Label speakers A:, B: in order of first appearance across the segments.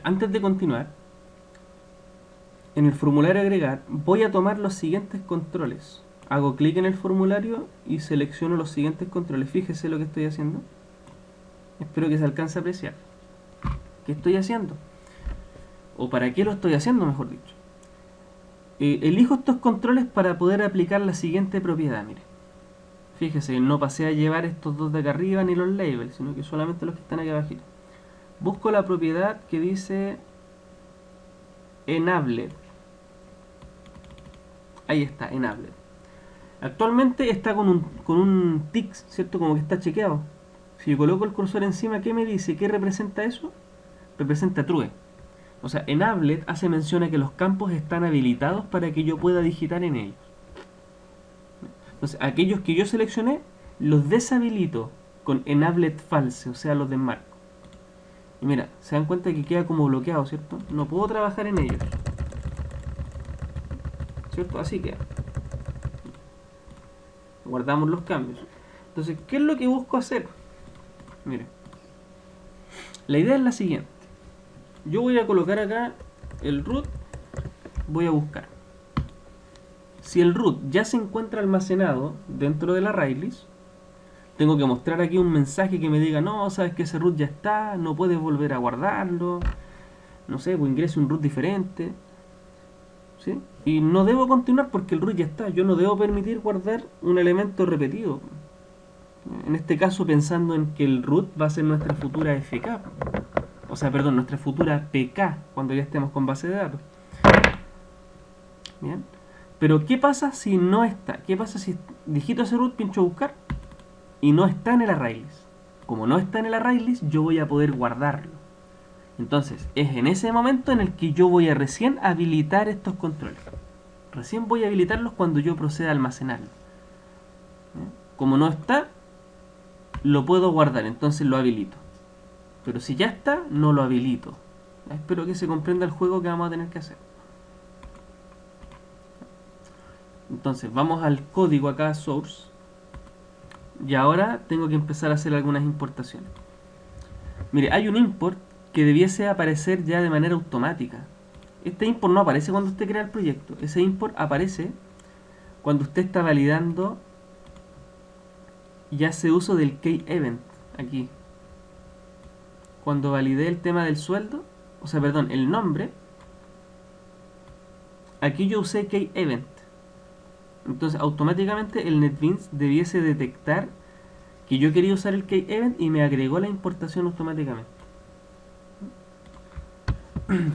A: Antes de continuar, en el formulario agregar voy a tomar los siguientes controles. Hago clic en el formulario y selecciono los siguientes controles. Fíjese lo que estoy haciendo. Espero que se alcance a apreciar. ¿Qué estoy haciendo? ¿O para qué lo estoy haciendo, mejor dicho? Elijo estos controles para poder aplicar la siguiente propiedad. Mire, fíjese, no pasé a llevar estos dos de acá arriba ni los labels, sino que solamente los que están aquí abajo. Busco la propiedad que dice Enabled. Ahí está, Enabled. Actualmente está con un tick, ¿cierto? Como que está chequeado. Si yo coloco el cursor encima, ¿qué me dice? ¿Qué representa eso? Representa true. O sea, Enabled hace mención a que los campos están habilitados para que yo pueda digitar en ellos. Entonces, aquellos que yo seleccioné, los deshabilito con Enabled False, o sea, los desmarco. Y mira, se dan cuenta que queda como bloqueado, ¿cierto? No puedo trabajar en ellos, ¿cierto? Así queda. Guardamos los cambios. Entonces, ¿qué es lo que busco hacer? Mire, la idea es la siguiente. Yo voy a colocar acá el root, voy a buscar. Si el root ya se encuentra almacenado dentro de la array-list, tengo que mostrar aquí un mensaje que me diga, no, sabes que ese root ya está, no puedes volver a guardarlo, no sé, pues ingrese un root diferente, ¿sí? Y no debo continuar porque el root ya está, yo no debo permitir guardar un elemento repetido. En este caso pensando en que el root va a ser nuestra futura FK, o sea, perdón, nuestra futura PK cuando ya estemos con base de datos. Bien, pero ¿qué pasa si no está? ¿Qué pasa si digito ese root, pincho buscar y no está en el array-list? Como no está en el array-list, yo voy a poder guardarlo. Entonces, es en ese momento en el que yo voy a recién habilitar estos controles. Recién voy a habilitarlos cuando yo proceda a almacenarlo. Como no está, lo puedo guardar, entonces lo habilito. Pero si ya está, no lo habilito. Espero que se comprenda el juego que vamos a tener que hacer. Entonces, vamos al código acá, source. Y ahora tengo que empezar a hacer algunas importaciones. Mire, hay un import que debiese aparecer ya de manera automática. Este import no aparece cuando usted crea el proyecto. Ese import aparece cuando usted está validando y hace uso del key event aquí. Cuando validé el tema del sueldo, o sea, perdón, el nombre, aquí yo usé key event. Entonces automáticamente el NetBeans debiese detectar que yo quería usar el key event y me agregó la importación automáticamente.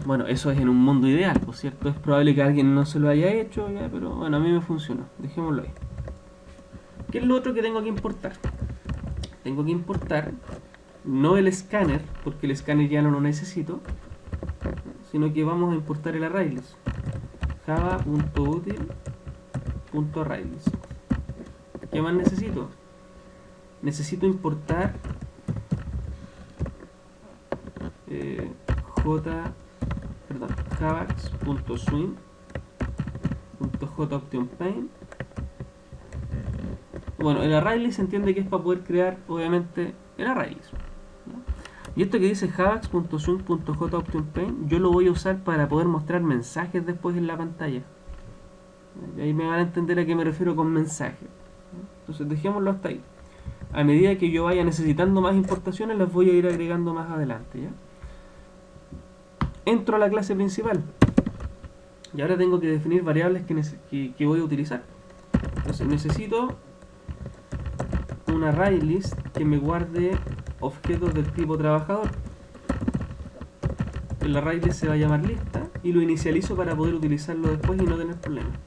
A: Bueno, eso es en un mundo ideal, por cierto, es probable que alguien no se lo haya hecho, ya, pero bueno, a mí me funcionó, dejémoslo ahí. ¿Qué es lo otro que tengo que importar? Tengo que importar no el escáner, porque el escáner ya no lo necesito, sino que vamos a importar el arraylist. java.util.arraylist. ¿Qué más necesito? Necesito importar javax.swing.jOptionPaint. Bueno, el arraylist se entiende que es para poder crear, obviamente, el arraylist, ¿no? Y esto que dice javax.swing.jOptionPaint, yo lo voy a usar para poder mostrar mensajes después en la pantalla. Y ahí me van a entender a qué me refiero con mensaje, ¿no? Entonces dejémoslo hasta ahí. A medida que yo vaya necesitando más importaciones, las voy a ir agregando más adelante, ¿ya? Entro a la clase principal y ahora tengo que definir variables que voy a utilizar. Entonces necesito un ArrayList que me guarde objetos del tipo trabajador. El ArrayList se va a llamar lista y lo inicializo para poder utilizarlo después y no tener problemas.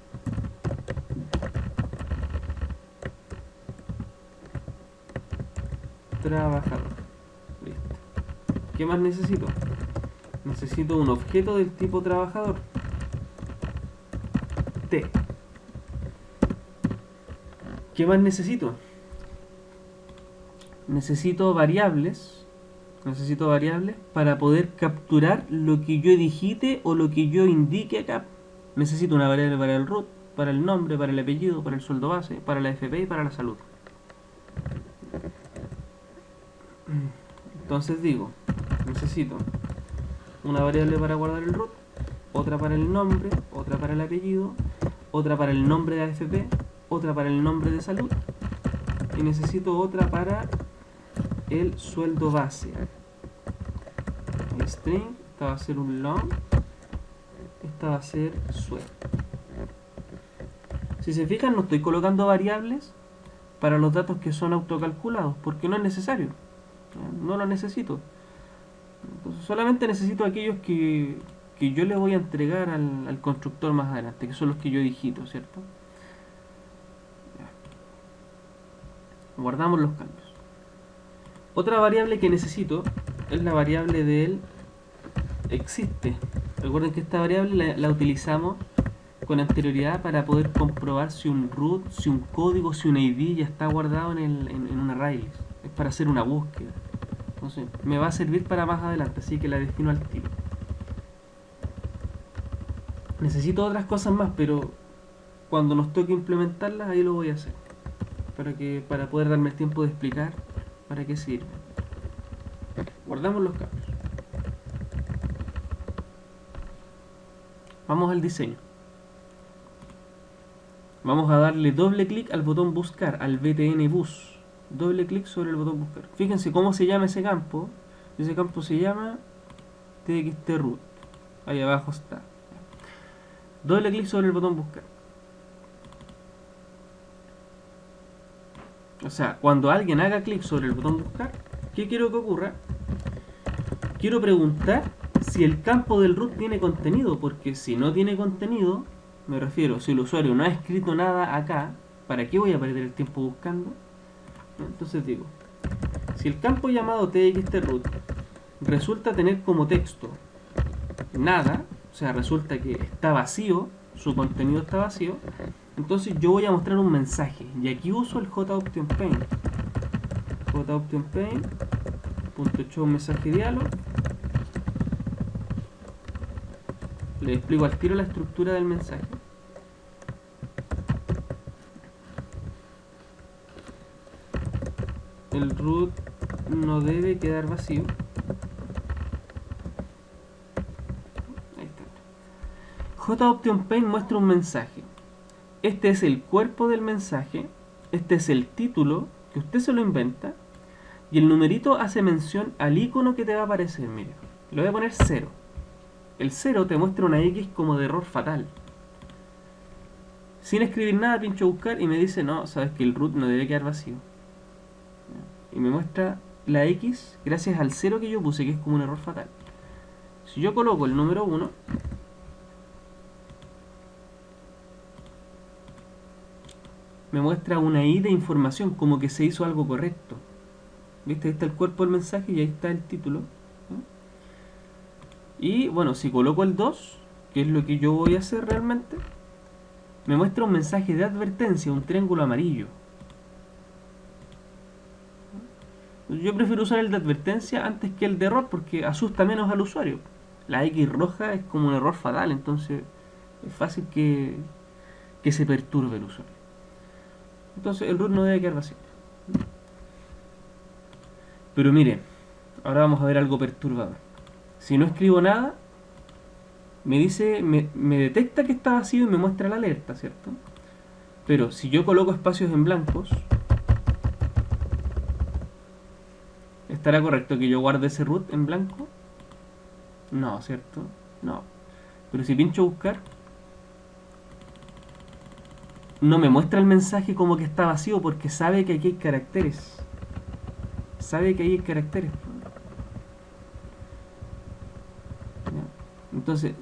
A: Trabajador. Listo. ¿Qué más necesito? Necesito un objeto del tipo trabajador. T. ¿Qué más necesito? Necesito variables para poder capturar lo que yo digite o lo que yo indique acá. Necesito una variable para el root, para el nombre, para el apellido, para el sueldo base, para la FP y para la salud. Entonces digo, necesito una variable para guardar el root, otra para el nombre, otra para el apellido, otra para el nombre de AFP, otra para el nombre de salud, y necesito otra para el sueldo base. El string, esta va a ser un long, esta va a ser sueldo. Si se fijan, no estoy colocando variables para los datos que son autocalculados, porque no es necesario, no lo necesito. Entonces, solamente necesito aquellos que yo le voy a entregar al constructor más adelante, que son los que yo digito, ¿cierto? Guardamos los cambios. Otra variable que necesito es la variable del existe. Recuerden que esta variable la utilizamos con anterioridad para poder comprobar si un root, si un código, si un ID ya está guardado en un ArrayList. Es para hacer una búsqueda. Entonces, me va a servir para más adelante, así que la defino al tiro. Necesito otras cosas más, pero cuando nos toque implementarlas, ahí lo voy a hacer. Para poder darme el tiempo de explicar para qué sirve. Guardamos los cambios. Vamos al diseño. Vamos a darle doble clic al botón buscar, al btn bus. Doble clic sobre el botón buscar. Fíjense cómo se llama ese campo. Ese campo se llama txtroot. Ahí abajo está. Doble clic sobre el botón buscar. O sea, cuando alguien haga clic sobre el botón buscar, ¿qué quiero que ocurra? Quiero preguntar si el campo del root tiene contenido, porque si no tiene contenido, me refiero, si el usuario no ha escrito nada acá, ¿para qué voy a perder el tiempo buscando? Entonces digo, si el campo llamado txtroot resulta tener como texto nada, o sea, resulta que está vacío, su contenido está vacío, entonces yo voy a mostrar un mensaje, y aquí uso el JOptionPaint. JOptionPaint.show mensaje diálogo. Le explico al tiro la estructura del mensaje. El root no debe quedar vacío. Ahí está. JOptionPaint muestra un mensaje. Este es el cuerpo del mensaje, este es el título, que usted se lo inventa, y el numerito hace mención al icono que te va a aparecer. Mire, le voy a poner 0. El 0 te muestra una X como de error fatal. Sin escribir nada, pincho buscar y me dice, no, sabes que el root no debe quedar vacío. Y me muestra la X gracias al 0 que yo puse, que es como un error fatal. Si yo coloco el número 1, me muestra una I de información, como que se hizo algo correcto. ¿Viste? Ahí está el cuerpo del mensaje y ahí está el título. Y bueno, si coloco el 2, que es lo que yo voy a hacer realmente, me muestra un mensaje de advertencia, un triángulo amarillo. Yo prefiero usar el de advertencia antes que el de error porque asusta menos al usuario. La X roja es como un error fatal, entonces es fácil que se perturbe el usuario. Entonces el root no debe quedar vacío. Pero mire, ahora vamos a ver algo perturbador. Si no escribo nada, me dice, me detecta que está vacío y me muestra la alerta, ¿cierto? Pero si yo coloco espacios en blancos, ¿estará correcto que yo guarde ese root en blanco? No, ¿cierto? No. Pero si pincho buscar, no me muestra el mensaje como que está vacío porque sabe que aquí hay caracteres. Sabe que ahí hay caracteres. Entonces,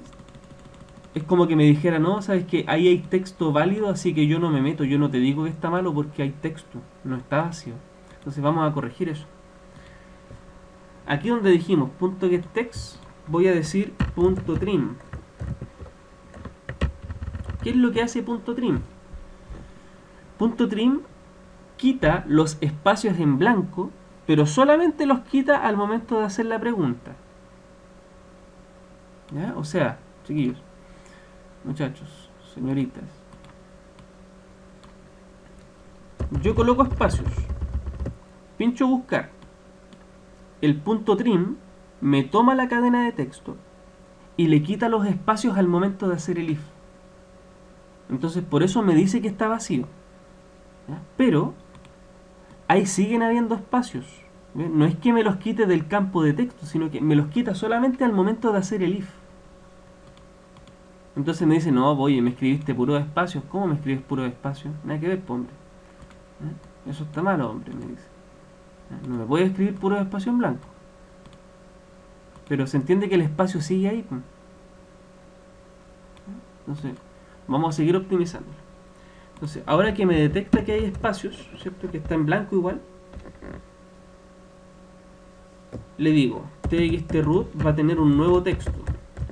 A: es como que me dijera, no, sabes que ahí hay texto válido, así que yo no me meto, yo no te digo que está malo porque hay texto, no está vacío. Entonces vamos a corregir eso. Aquí donde dijimos .getText, voy a decir .trim. ¿Qué es lo que hace .trim? .trim quita los espacios en blanco, pero solamente los quita al momento de hacer la pregunta. ¿Ya? O sea, chiquillos, muchachos, señoritas, yo coloco espacios, pincho buscar, el .trim me toma la cadena de texto y le quita los espacios al momento de hacer el if. Entonces por eso me dice que está vacío. ¿Ya? Pero ahí siguen habiendo espacios. ¿Ven? No es que me los quite del campo de texto, sino que me los quita solamente al momento de hacer el if. Entonces me dice, no, oye, me escribiste puros espacios. ¿Cómo me escribes puros espacios? Nada que ver, po, hombre. Eso está malo, hombre, me dice. No me puedes escribir puros espacios en blanco. Pero se entiende que el espacio sigue ahí, po. Entonces, vamos a seguir optimizándolo. Entonces, ahora que me detecta que hay espacios, ¿cierto? Que está en blanco igual, le digo, txtroot va a tener un nuevo texto.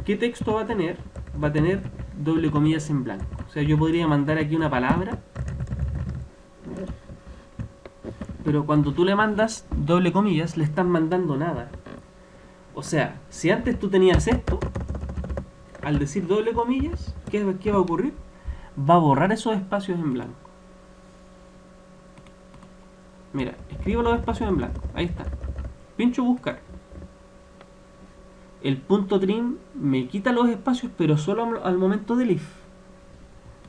A: ¿Qué texto va a tener? Va a tener doble comillas en blanco. O sea, yo podría mandar aquí una palabra, pero cuando tú le mandas doble comillas, le estás mandando nada. O sea, si antes tú tenías esto, al decir doble comillas, ¿qué va a ocurrir? Va a borrar esos espacios en blanco. Mira, escribo los espacios en blanco. Ahí está. Pincho buscar. El punto trim me quita los espacios, pero solo al momento del if.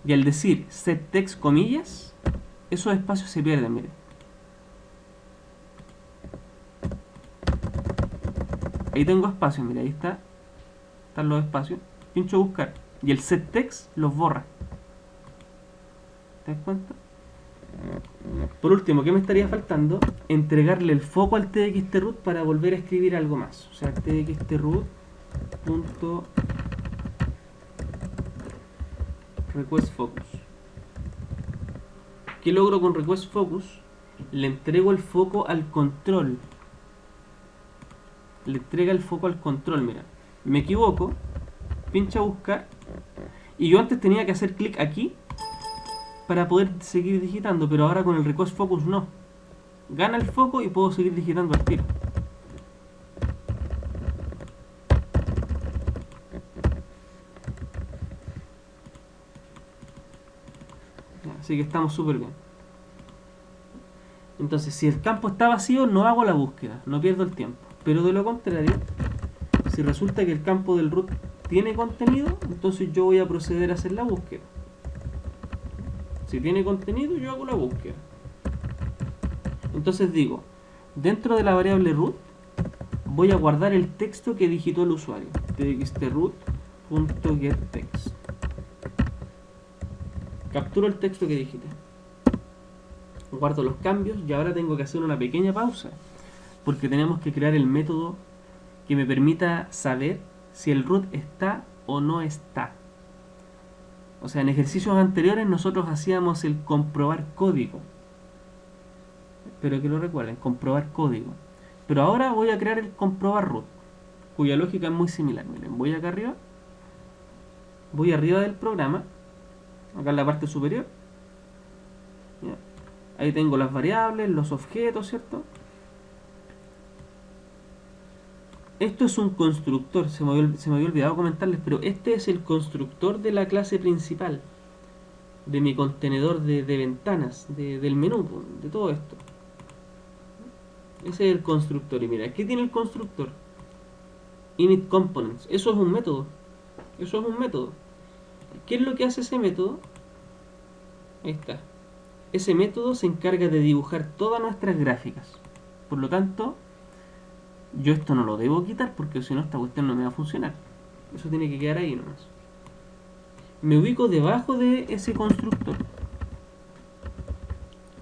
A: Y al decir set text comillas, esos espacios se pierden, miren. Ahí tengo espacios, mira, ahí está. Están los espacios. Pincho buscar. Y el set text los borra. ¿Te das cuenta? Por último, ¿qué me estaría faltando? Entregarle el foco al txtroot para volver a escribir algo más. O sea, txtroot.requestFocus. ¿Qué logro con requestFocus? Le entrego el foco al control. Le entrega el foco al control, mira. Me equivoco, pincha buscar, y yo antes tenía que hacer clic aquí para poder seguir digitando, pero ahora con el requestFocus no. Gana el foco y puedo seguir digitando al tiro. Así que estamos súper bien. Entonces, si el campo está vacío, no hago la búsqueda, no pierdo el tiempo. Pero de lo contrario, si resulta que el campo del root tiene contenido, entonces yo voy a proceder a hacer la búsqueda. Si tiene contenido, yo hago la búsqueda. Entonces digo, dentro de la variable root, voy a guardar el texto que digitó el usuario. txtroot.getText. Capturo el texto que digité. Guardo los cambios y ahora tengo que hacer una pequeña pausa, porque tenemos que crear el método que me permita saber si el root está o no está. O sea, en ejercicios anteriores nosotros hacíamos el comprobar código. Espero que lo recuerden, comprobar código. Pero ahora voy a crear el comprobar root, cuya lógica es muy similar. Miren, voy acá arriba. Voy arriba del programa, acá en la parte superior. ¿Ya? Ahí tengo las variables, los objetos, ¿cierto? Esto es un constructor, se me había olvidado comentarles, pero este es el constructor de la clase principal, de mi contenedor de ventanas, del menú, de todo esto. Ese es el constructor. Y mira, ¿qué tiene el constructor? Init components. Eso es un método. Eso es un método. ¿Qué es lo que hace ese método? Ahí está. Ese método se encarga de dibujar todas nuestras gráficas. Por lo tanto, yo esto no lo debo quitar porque si no esta cuestión no me va a funcionar. Eso tiene que quedar ahí nomás. Me ubico debajo de ese constructor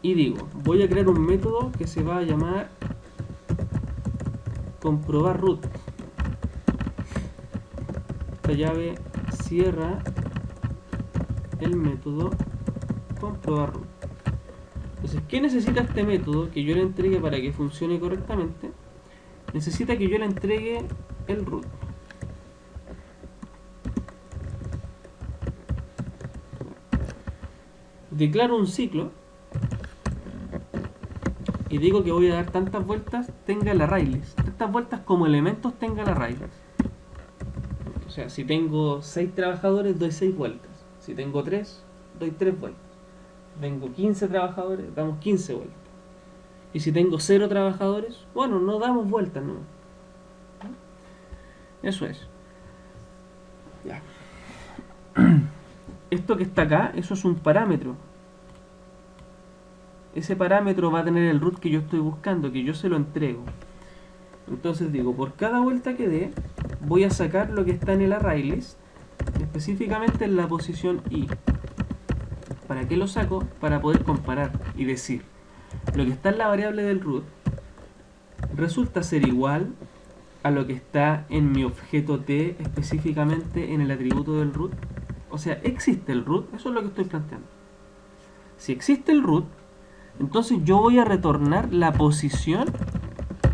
A: y digo, voy a crear un método que se va a llamar comprobar root. Esta llave cierra el método comprobar root. Entonces, ¿qué necesita este método que yo le entregue para que funcione correctamente? Necesita que yo le entregue el root. Declaro un ciclo y digo que voy a dar tantas vueltas tenga el ArrayList. Tantas vueltas como elementos tenga el ArrayList. O sea, si tengo 6 trabajadores, doy 6 vueltas. Si tengo 3, doy 3 vueltas. Tengo 15 trabajadores, damos 15 vueltas. Y si tengo 0 trabajadores, bueno, no damos vueltas, no. Eso es. Ya. Esto que está acá, eso es un parámetro. Ese parámetro va a tener el root que yo estoy buscando, que yo se lo entrego. Entonces digo, por cada vuelta que dé, voy a sacar lo que está en el ArrayList, específicamente en la posición i. ¿Para qué lo saco? Para poder comparar y decir, lo que está en la variable del root resulta ser igual a lo que está en mi objeto t, específicamente en el atributo del root. O sea, ¿existe el root? Eso es lo que estoy planteando. Si existe el root, entonces yo voy a retornar la posición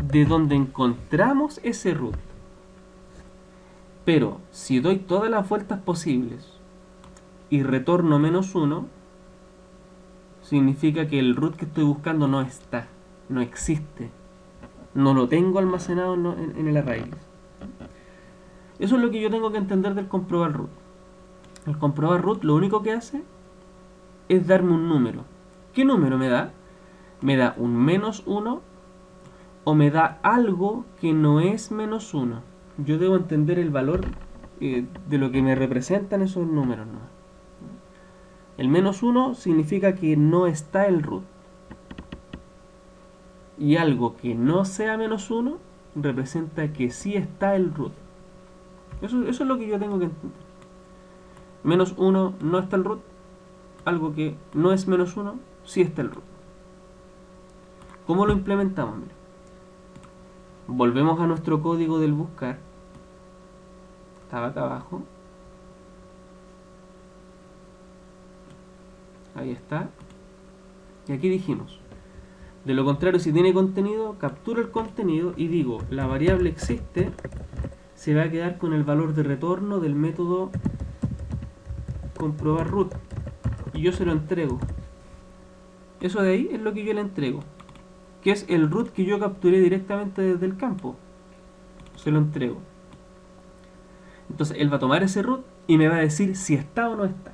A: de donde encontramos ese root. Pero si doy todas las vueltas posibles y retorno -1, significa que el root que estoy buscando no está, no existe, no lo tengo almacenado en el ArrayList. Eso es lo que yo tengo que entender del comprobar root. El comprobar root lo único que hace es darme un número. ¿Qué número me da? Me da un -1 o me da algo que no es -1. Yo debo entender el valor de lo que me representan esos números, ¿no? El -1 significa que no está el root. Y algo que no sea -1 representa que sí está el root. Eso es lo que yo tengo que entender. -1 no está el root. Algo que no es -1 sí está el root. ¿Cómo lo implementamos? Mira. Volvemos a nuestro código del buscar. Estaba acá abajo. Ahí está. Y aquí dijimos, de lo contrario, si tiene contenido, capturo el contenido y digo, la variable existe, se va a quedar con el valor de retorno del método comprobar root. Y yo se lo entrego. Eso de ahí es lo que yo le entrego, que es el root que yo capturé directamente desde el campo. Se lo entrego. Entonces él va a tomar ese root y me va a decir si está o no está.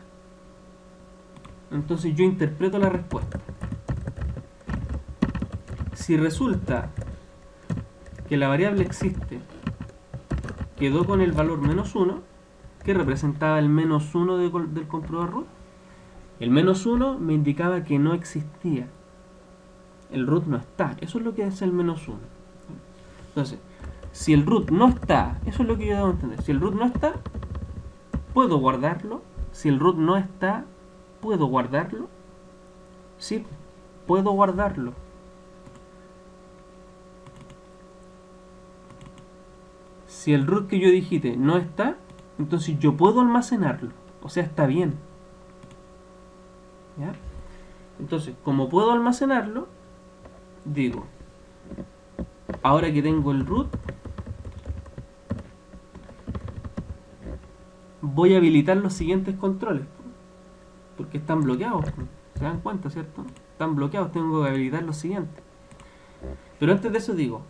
A: Entonces yo interpreto la respuesta. Si resulta que la variable existe quedó con el valor -1, que representaba el -1 del comprobar root, el -1 me indicaba que no existía. El root no está. Eso es lo que es el -1. Entonces, si el root no está, eso es lo que yo debo entender. Si el root no está, ¿puedo guardarlo? Si el root no está, ¿puedo guardarlo? Sí, puedo guardarlo. Si el root que yo digite no está, entonces yo puedo almacenarlo. O sea, está bien. ¿Ya? Entonces, como puedo almacenarlo, digo, ahora que tengo el root, voy a habilitar los siguientes controles, porque están bloqueados. ¿Se dan cuenta, cierto? Están bloqueados, tengo que habilitar los siguientes. Pero antes de eso digo,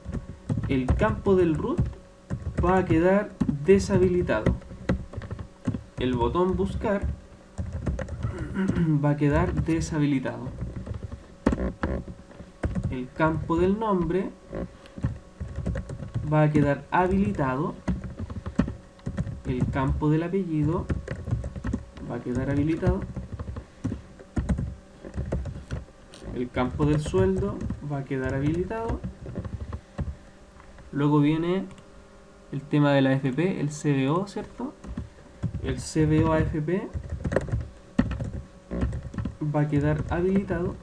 A: el campo del root va a quedar deshabilitado. El botón buscar va a quedar deshabilitado. El campo del nombre va a quedar habilitado. El campo del apellido va a quedar habilitado. El campo del sueldo va a quedar habilitado. Luego viene el tema de la AFP, el CBO, ¿cierto? El CBO AFP va a quedar habilitado.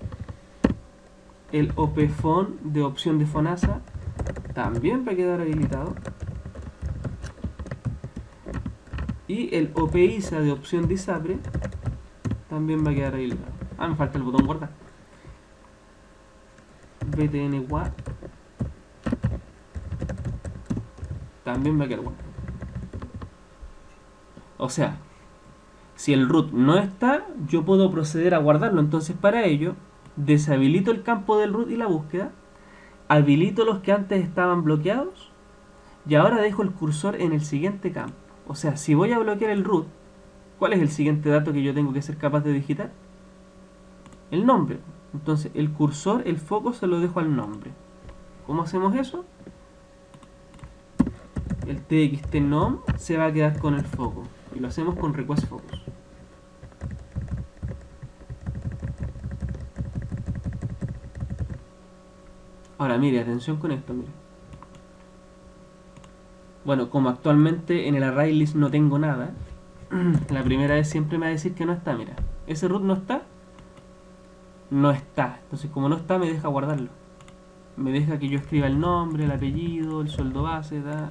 A: El OPFON de opción de FONASA también va a quedar habilitado. Y el OPISA de opción de ISAPRE también va a quedar habilitado. Ah, me falta el botón guardar. BTN-WA también va a quedar guardado. O sea, si el root no está, yo puedo proceder a guardarlo. Entonces, para ello, deshabilito el campo del root y la búsqueda, habilito los que antes estaban bloqueados y ahora dejo el cursor en el siguiente campo. O sea, si voy a bloquear el root, ¿cuál es el siguiente dato que yo tengo que ser capaz de digitar? El nombre. Entonces, el cursor, el foco se lo dejo al nombre. ¿Cómo hacemos eso? El txt nom se va a quedar con el foco. Y lo hacemos con request focus. Ahora mire, atención con esto, mire. Bueno, como actualmente en el array list no tengo nada, la primera vez siempre me va a decir que no está, mira. Ese root no está. No está. Entonces como no está me deja guardarlo. Me deja que yo escriba el nombre, el apellido, el sueldo base, da.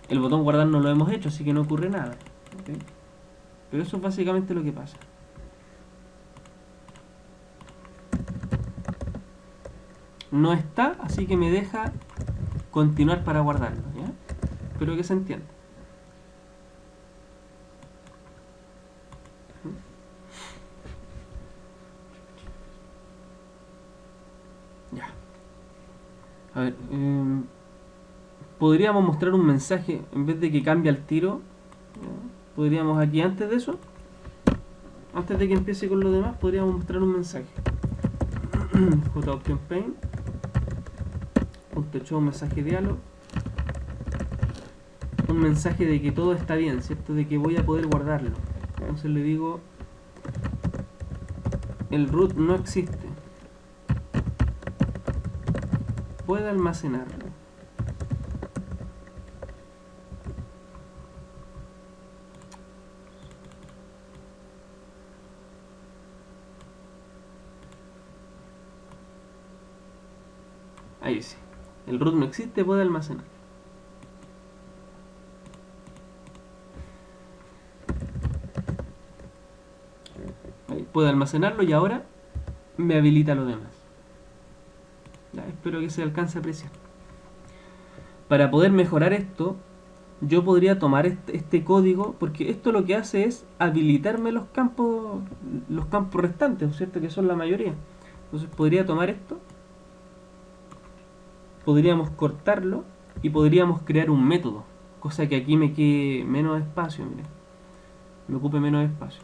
A: El botón guardar no lo hemos hecho, así que no ocurre nada. ¿Okay? Pero eso es básicamente lo que pasa. No está, así que me deja continuar para guardarlo, ¿ya? Espero que se entienda. Ya. A ver, podríamos mostrar un mensaje en vez de que cambie al tiro. ¿Ya? Podríamos aquí antes de eso, antes de que empiece con lo demás, podríamos mostrar un mensaje. JOptionPaint .show mensaje diálogo, un mensaje de que todo está bien, ¿cierto? De que voy a poder guardarlo. Entonces le digo el root no existe, puede almacenarlo. Ahí sí. El root no existe, puede almacenar. Ahí, puede almacenarlo y ahora me habilita lo demás. Ya, espero que se alcance a apreciar. Para poder mejorar esto, yo podría tomar este código, porque esto lo que hace es habilitarme los campos restantes, ¿cierto? Que son la mayoría. Entonces podría tomar esto, podríamos cortarlo y podríamos crear un método, cosa que aquí me quede menos espacio, miren, me ocupe menos espacio.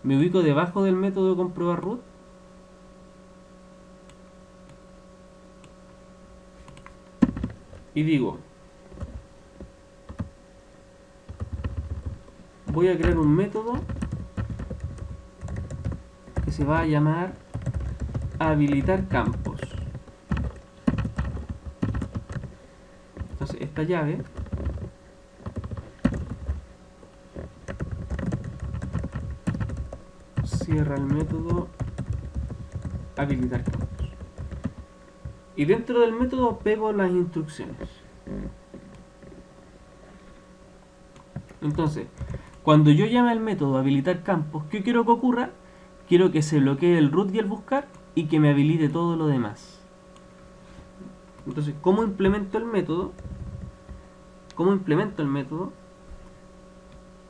A: Me ubico debajo del método comprobar root y digo, voy a crear un método que se va a llamar habilitar campos. Entonces esta llave cierra el método habilitar campos. Y dentro del método pego las instrucciones. Entonces, cuando yo llame al método habilitar campos, ¿qué quiero que ocurra? Quiero que se bloquee el root y el buscar y que me habilite todo lo demás. Entonces, ¿cómo implemento el método?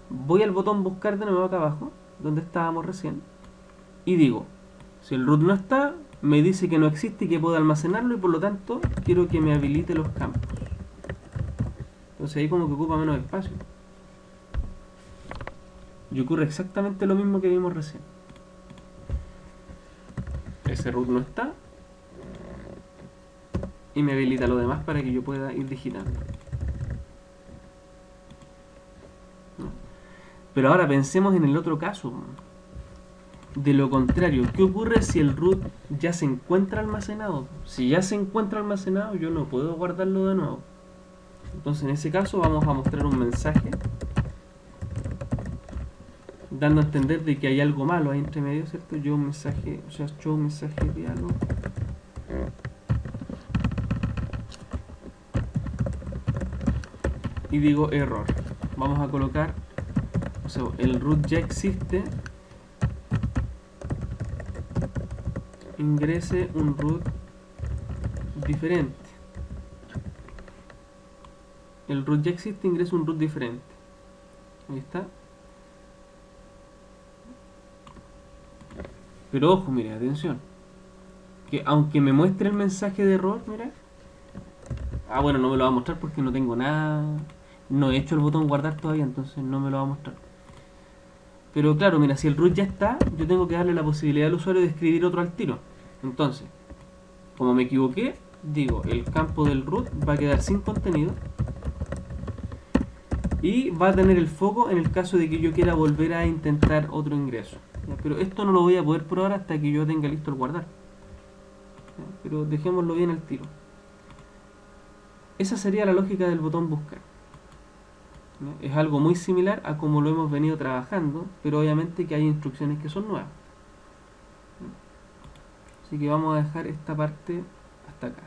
A: Voy al botón buscar de nuevo acá abajo, donde estábamos recién, y digo, si el root no está, me dice que no existe y que puedo almacenarlo y por lo tanto quiero que me habilite los campos. Entonces ahí como que ocupa menos espacio. Y ocurre exactamente lo mismo que vimos recién. Ese root no está y me habilita lo demás para que yo pueda ir digitando. Pero ahora pensemos en el otro caso. De lo contrario, ¿qué ocurre si el root ya se encuentra almacenado? Si ya se encuentra almacenado, yo no puedo guardarlo de nuevo. Entonces en ese caso vamos a mostrar un mensaje dando a entender de que hay algo malo ahí entre medio, ¿cierto? Yo un mensaje, o sea, show mensaje diálogo. Y digo error. Vamos a colocar, o sea, el root ya existe. Ingrese un root diferente. El root ya existe, ingresa un root diferente. Ahí está. Pero ojo, mira, atención. Que aunque me muestre el mensaje de error, mira. Ah, bueno, no me lo va a mostrar porque no tengo nada. No he hecho el botón guardar todavía, entonces no me lo va a mostrar. Pero claro, mira, si el root ya está, yo tengo que darle la posibilidad al usuario de escribir otro al tiro. Entonces, como me equivoqué, digo, el campo del root va a quedar sin contenido. Y va a tener el foco en el caso de que yo quiera volver a intentar otro ingreso. ¿Ya? Pero esto no lo voy a poder probar hasta que yo tenga listo el guardar. ¿Ya? Pero dejémoslo bien al tiro. Esa sería la lógica del botón buscar. ¿Ya? Es algo muy similar a como lo hemos venido trabajando, pero obviamente que hay instrucciones que son nuevas. ¿Ya? Así que vamos a dejar esta parte hasta acá.